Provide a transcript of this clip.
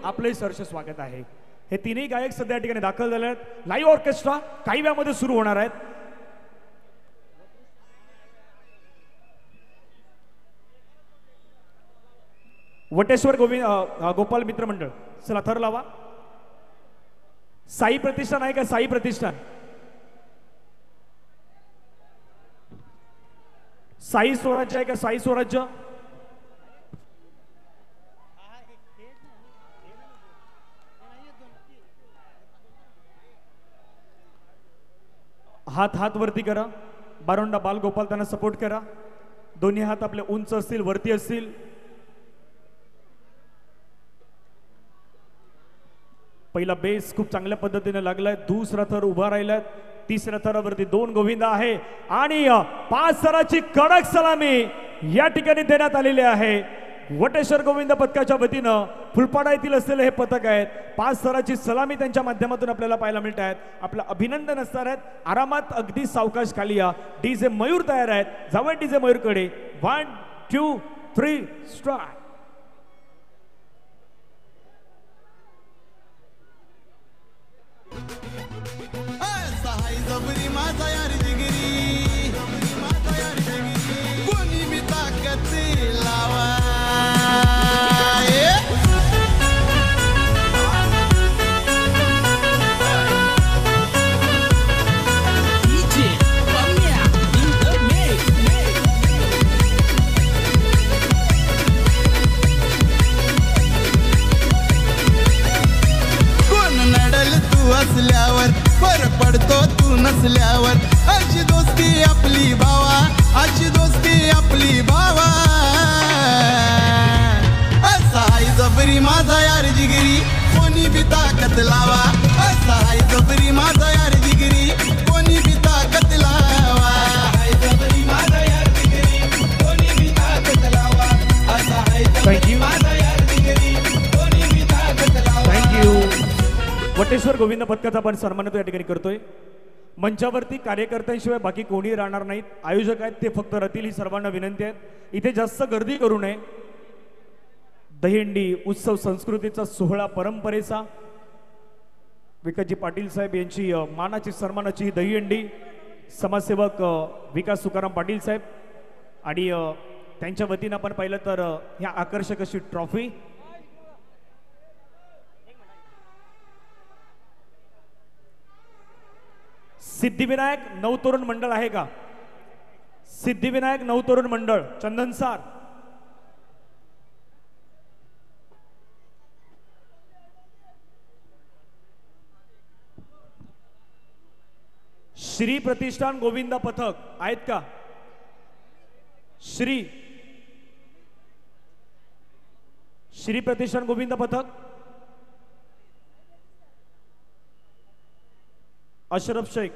आपले सहर्ष स्वागत आहे। हे तीनही गायक सध्या ठिकाणी दाखल झाले आहेत। लाईव्ह ऑर्केस्ट्रा काही वेळामध्ये सुरू होणार आहेत। वटेश्वर गोपाल मित्र मंडळ, चला थर लावा। साई प्रतिष्ठान आहे का? साई प्रतिष्ठान, साई स्वराज्य आहे का? साई स्वराज्य, हात हात वरती करा। बारोंडा बाल गोपाल त्यांना सपोर्ट करा। दोन्ही हात आपले उंच असतील, वरती असतील। पहिला बेस खूप चांगल्या पद्धतीने लागलाय। दुसरा थर उभा राहिलाय। तिसऱ्या थरावरती 2 गोविंदा आहे आणि 5 थराची कडक सलामी या ठिकाणी देण्यात आलेली आहे। वटेश्वर गोविंद पथकाच्या वतीनं फुलपाडा येथील असलेले हे पथक आहेत। 5 थराची सलामी त्यांच्या माध्यमातून आपल्याला पाहायला मिळत आहेत। आपलं अभिनंदन असणार आहेत। आरामात अगदी सावकाश खाली या। डीजे मयूर तयार आहेत, जावं डीजे मयूर कडे। 1 2 3 स्टार्ट। असल्यावर फरक पडतो तू नसल्यावर। अशी दोस्ती आपली भावा, अशी दोस्ती आपली भावा। असा हाय जबरी माझा यार जिगरी, कोणी बी ताकद लावा। असा हाय जबरी माझा यार जिगरी, कोणी बी ताकद लावा। हाय जबरी माझा यार जिगरी, कोणी बी ताकद लावा। असा हाय जबरी माझा यार जिगरी, कोणी बी ताकद लावा। थँक्यू। वटेश्वर गोविंद पथकाचा आपण सन्मान या ठिकाणी करतोय। मंचावरती कार्यकर्त्यांशिवाय बाकी कोणी राहणार नाहीत। आयोजक आहेत ते फक्त राहतील, ही सर्वांना विनंती आहे। इथे जास्त गर्दी करू नये। दहीहंडी उत्सव संस्कृतीचा सोहळा, परंपरेचा विकासजी पाटील साहेब यांची मानाची सन्मानाची दहीहंडी, समाजसेवक विकास तुकाराम पाटील साहेब आणि त्यांच्या वतीनं आपण पाहिलं तर ह्या आकर्षक अशी ट्रॉफी। सिद्धिविनायक नवतरुण मंडळ आहे का? सिद्धिविनायक नवतरुण मंडळ चंदनसार, श्री प्रतिष्ठान गोविंदा पथक आहेत का? श्री प्रतिष्ठान गोविंदा पथक, अशरफ शेख,